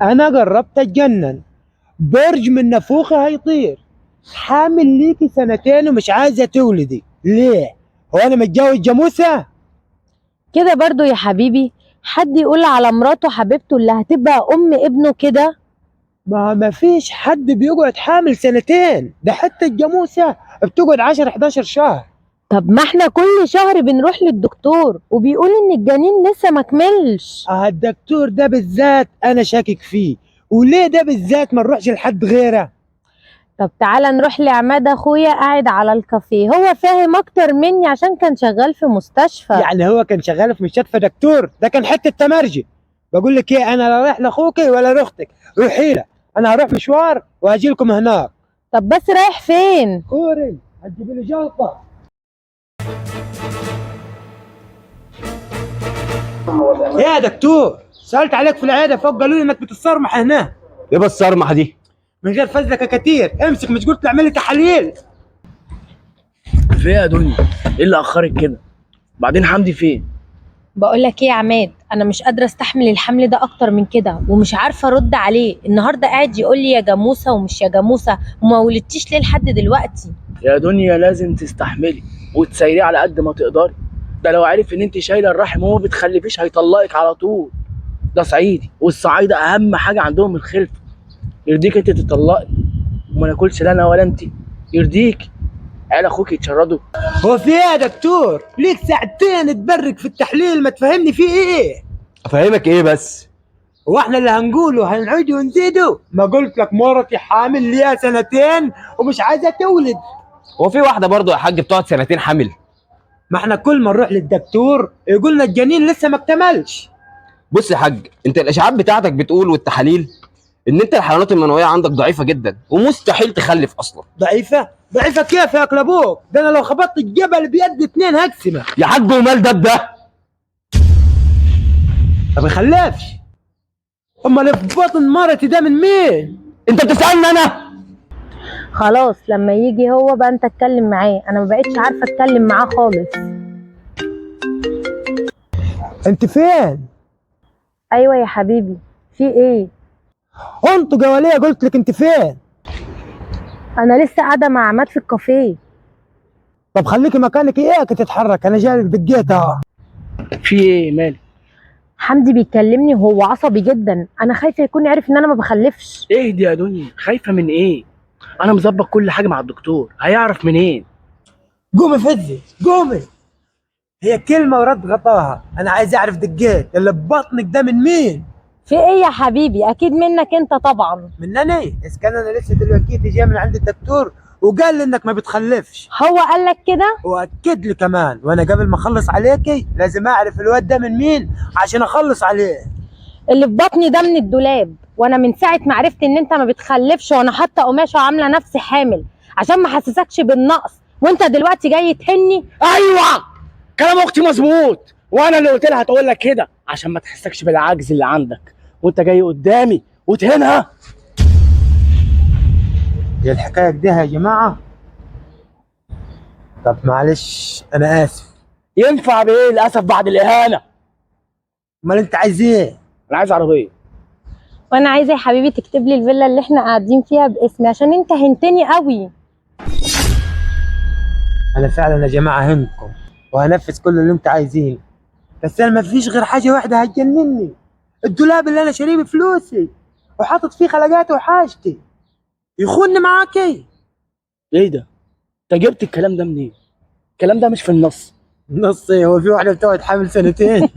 انا جربت اتجنن. برج من نافوخه هيطير. حامل ليكي سنتين ومش عايزه تولدي ليه؟ هو انا متجوز جاموسه؟ كده برضو يا حبيبي؟ حد يقول على مراته حبيبته اللي هتبقى ام ابنه كده؟ ما فيش حد بيقعد حامل سنتين، ده حتى الجاموسه بتقعد 10 11 شهر. طب ما احنا كل شهر بنروح للدكتور وبيقول ان الجنين لسه ما كملش. الدكتور ده بالذات انا شاكك فيه. وليه ده بالذات ما نروحش لحد غيره؟ طب تعالى نروح لعماد اخويا قاعد على الكافيه، هو فاهم اكتر مني عشان كان شغال في مستشفى. يعني هو كان شغال في مستشفى دكتور؟ ده كان حته تمرجي. بقول لك ايه، انا لا رايح لاخوك ولا لاختك، روحي له. انا هروح مشوار وهجي لكم هناك. طب بس رايح فين؟ كوري هتجيبي لي جلطه. يا دكتور، سالت عليك في العياده فوق، قالوا لي انك بتتصرمح هنا. ايه بس الصرمحه دي؟ من غير فزلكه كتير، امسك، مش قلت اعمل لي تحاليل؟ في ايه يا دنيا؟ ايه اللي اخرك كده؟ بعدين حمدي فين؟ بقول لك ايه يا عماد، انا مش قادره استحمل الحمل ده اكتر من كده ومش عارفه ارد عليه. النهارده قاعد يقول لي يا جاموسه ومش يا جاموسه، وما ولدتيش ليه لحد دلوقتي؟ يا دنيا لازم تستحملي وتسيريه على قد ما تقدري. ده لو عرف ان انت شايله الرحم وما بتخلفيش هيطلقك على طول. ده صعيدي، والصعايده اهم حاجه عندهم الخلفه. يرضيك انت تطلقي وما ناكلش لا انا ولا انت؟ يرضيك عيال اخوك يتشردوا؟ هو في ايه يا دكتور؟ ليك ساعتين تبرك في التحليل، ما تفهمني في ايه؟ افهمك ايه بس؟ هو احنا اللي هنقوله هنعيد ونزيده؟ ما قلت لك مرتي حامل ليها سنتين ومش عايزه تولد. هو في واحده برضو يا حاج بتقعد سنتين حامل؟ ما احنا كل ما نروح للدكتور يقول لنا الجنين لسه ما اكتملش. بص يا حاج، انت الاشعاعات بتاعتك بتقول والتحاليل ان انت الحيوانات المنويه عندك ضعيفه جدا ومستحيل تخلف اصلا. ضعيفه؟ ضعيفه كيف يا اكل ابوك؟ ده انا لو خبطت الجبل بيد اتنين هقسمه. يا حاج ومال ده بده؟ ما بيخلفش. امال في بطن مرتي ده من مين؟ انت بتسالني انا؟ خلاص لما يجي هو بقى انت اتكلم معاه، انا ما بقتش عارفه اتكلم معاه خالص. انت فين؟ ايوه يا حبيبي، في ايه؟ انت جواليه، قلت لك انت فين؟ انا لسه قاعده مع عماد في الكافيه. طب خليكي مكانك، اياك تتحرك، انا جاي لك دقيت اهو. في ايه مالك؟ حمدي بيكلمني وهو عصبي جدا، انا خايفه يكون عارف ان انا ما بخلفش. اهدي يا دنيا، خايفه من ايه؟ انا مظبط كل حاجه مع الدكتور، هيعرف منين؟ قومي فزي قومي. هي كلمه ورد غطاها. انا عايز اعرف دقيت اللي ببطنك ده من مين؟ في ايه يا حبيبي؟ اكيد منك انت طبعا. منني؟ اذا كان انا لسه دلوقتي جاي من عند الدكتور وقال لي انك ما بتخلفش. هو قال لك كده؟ واكد لي كمان، وانا قبل ما اخلص عليكي لازم اعرف الواد ده من مين عشان اخلص عليه. اللي في بطني ده من الدولاب، وانا من ساعه ما عرفت ان انت ما بتخلفش وانا حاطه قماشه وعامله نفسي حامل عشان ما احسسكش بالنقص، وانت دلوقتي جاي تهني. ايوه، كلام اختي مظبوط، وانا اللي قلت لها هتقول لك كده عشان ما تحسكش بالعجز اللي عندك وانت جاي قدامي وتهنها. هي الحكايه كده يا جماعه؟ طب معلش انا اسف. ينفع بايه للاسف بعد الاهانه؟ امال انت عايز ايه؟ انا عايز عربيه. وانا عايزه يا حبيبي تكتب لي الفيلا اللي احنا قاعدين فيها باسمي عشان انت هنتني قوي. انا فعلا يا جماعه هنكم وهنفذ كل اللي انت عايزينه، بس انا ما فيش غير حاجه واحده هتجنني. الدولاب اللي انا شاريه بفلوسي وحاطط فيه خلقاتي وحاجتي يخون معاكي. ايه ده؟ انت جبت الكلام ده منين؟ الكلام ده مش في النص. نص ايه؟ هو في واحده بتقعد حامل سنتين؟